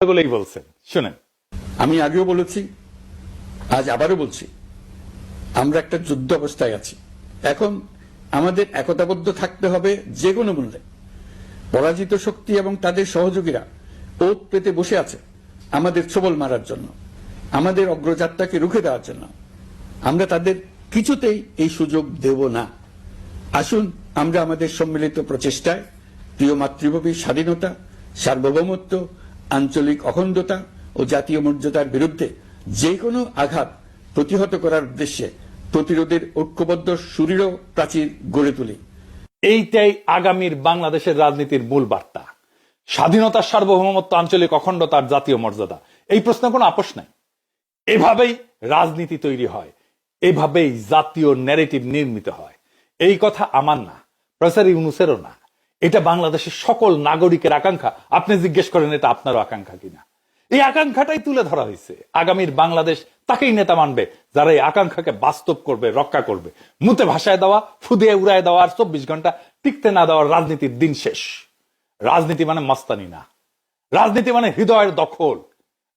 গুলোই বলছেন, শুনেন। আমি আগেও বলেছি, আজ আবারও বলছি, আমরা একটা যুদ্ধ অবস্থায় আছি। এখন আমাদের একতাবদ্ধ থাকতে হবে যে কোনো মূল্যে। পরাজিত শক্তি এবং তাদের সহযোগীরা ওত পেতে বসে আছে আমাদের ছোবল মারার জন্য, আমাদের অগ্রযাত্রাকে রুখে দেওয়ার জন্য। আমরা তাদের কিছুতেই এই সুযোগ দেব না। আসুন আমরা আমাদের সম্মিলিত প্রচেষ্টায় প্রিয় মাতৃভূমির স্বাধীনতা, সার্বভৌমত্ব, আঞ্চলিক অখণ্ডতা ও জাতীয় মর্যাদার বিরুদ্ধে যে কোনো আঘাত প্রতিহত করার উদ্দেশ্যে প্রতিরোধের ঐক্যবদ্ধ সুদৃঢ় প্রাচীর গড়ে তুলি। এইটাই আগামীর বাংলাদেশের রাজনীতির মূল বার্তা। স্বাধীনতা, সার্বভৌমত্ব, আঞ্চলিক অখণ্ডতার জাতীয় মর্যাদা, এই প্রশ্নে কোনো আপোষ নাই। এভাবেই রাজনীতি তৈরি হয়, এভাবেই জাতীয় ন্যারেটিভ নির্মিত হয়। এই কথা আমার না, প্রফেসর ইউনূসেরও না, এটা বাংলাদেশের সকল নাগরিকের আকাঙ্ক্ষা। আপনি জিজ্ঞেস করেন এটা আপনারও আকাঙ্ক্ষা কিনা। এই আকাঙ্ক্ষাটাই তুলে ধরা হয়েছে। আগামীর বাংলাদেশ তাকেই নেতা মানবে যারা এই আকাঙ্ক্ষাকে বাস্তব করবে, রক্ষা করবে। মুতে ভাষায় দেওয়া, ফুদিয়ে উড়ায় দেওয়া আর 24 ঘন্টা টিকতে না দেওয়ার রাজনীতির দিন শেষ। রাজনীতি মানে মস্তানি না, রাজনীতি মানে হৃদয়ের দখল,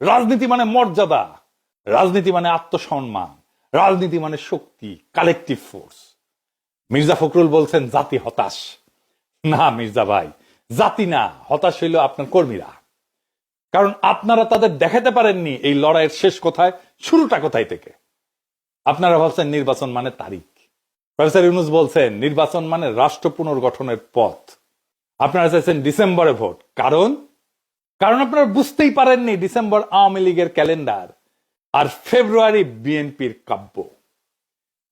রাজনীতি মানে মর্যাদা, রাজনীতি মানে আত্মসম্মান, রাজনীতি মানে শক্তি, কালেকটিভ ফোর্স। মির্জা ফখরুল বলছেন জাতি হতাশ। না মির্জা ভাই, জাতি না, হতাশ হইল আপনার কর্মীরা। কারণ আপনারা তাদের দেখাতে পারেননি এই লড়াইয়ের শেষ কোথায়, শুরুটা কোথায় থেকে। আপনারা ভাবছেন নির্বাচন মানে তারিখ। প্রফেসর ইউনূস বলছেন নির্বাচন মানে রাষ্ট্র পুনর্গঠনের পথ। আপনারা চাইছেন ডিসেম্বরে ভোট। কারণ আপনারা বুঝতেই পারেননি ডিসেম্বর আওয়ামী লীগের ক্যালেন্ডার আর ফেব্রুয়ারি বিএনপির কাব্য।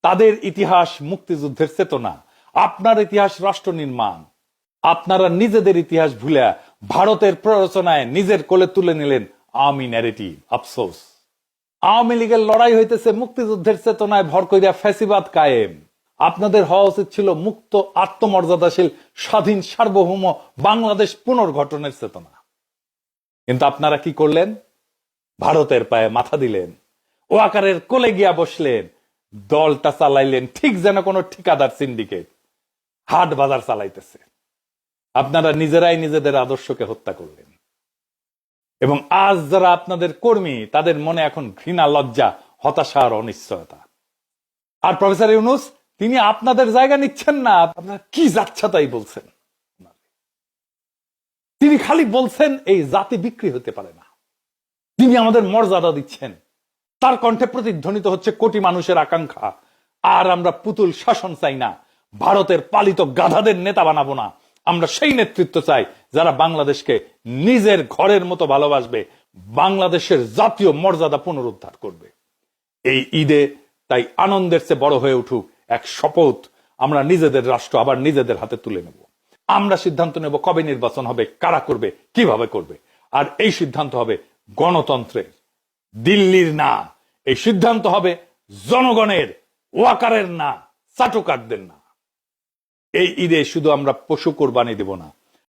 তাদের ইতিহাস মুক্তিযুদ্ধের চেতনা, আপনার ইতিহাস রাষ্ট্র নির্মাণ। আপনারা নিজেদের ইতিহাস ভুলে ভারতের প্ররোচনায় নিজের কোলে তুলে নিলেন আওয়ামী ন্যারেটিভ। আফসোস, আওয়ামী লীগের লড়াই হইতেছে মুক্তিযুদ্ধের চেতনায় ভর কইরা ফ্যাসিবাদ কায়েম। আপনাদের হওয়া উচিত ছিল মুক্ত, আত্মমর্যাদাশীল, স্বাধীন, সার্বভৌম বাংলাদেশ পুনর্গঠনের চেতনা। কিন্তু আপনারা কি করলেন? ভারতের পায়ে মাথা দিলেন, ও আকারের কোলে গিয়া বসলেন, দলটা চালাইলেন ঠিক যেন কোন ঠিকাদার সিন্ডিকেট হাট বাজার চালাইতেছে। আপনারা নিজেরাই নিজেদের আদর্শকে হত্যা করলেন। এবং আজ যারা আপনাদের কর্মী, তাদের মনে এখন ঘৃণা, লজ্জা, হতাশা আর অনিশ্চয়তা। আর প্রফেসর ইউনূস, তিনি আপনাদের জায়গা নিচ্ছেন না। আপনারা কি যাচ্ছা তাই বলছেন। তিনি খালি বলছেন এই জাতি বিক্রি হতে পারে না। তিনি আমাদের মর্যাদা দিচ্ছেন। তার কণ্ঠে প্রতিধ্বনিত হচ্ছে কোটি মানুষের আকাঙ্ক্ষা। আর আমরা পুতুল শাসন চাই না, ভারতের পালিত গাধাদের নেতা বানাবো না। আমরা সেই নেতৃত্ব চাই যারা বাংলাদেশকে নিজের ঘরের মতো ভালোবাসবে, বাংলাদেশের জাতীয় মর্যাদা পুনরুদ্ধার করবে। এই ঈদে তাই আনন্দের চেয়ে বড় হয়ে উঠুক এক শপথ, আমরা নিজেদের রাষ্ট্র আবার নিজেদের হাতে তুলে নেব। আমরা সিদ্ধান্ত নেব কবে নির্বাচন হবে, কারা করবে, কিভাবে করবে। আর এই সিদ্ধান্ত হবে গণতন্ত্রের, দিল্লির না। এই সিদ্ধান্ত হবে জনগণের, ওয়াকারের না, চাটুকারদের না। এই ঈদে শুধু আমরা পশু কোরবানি দেব না,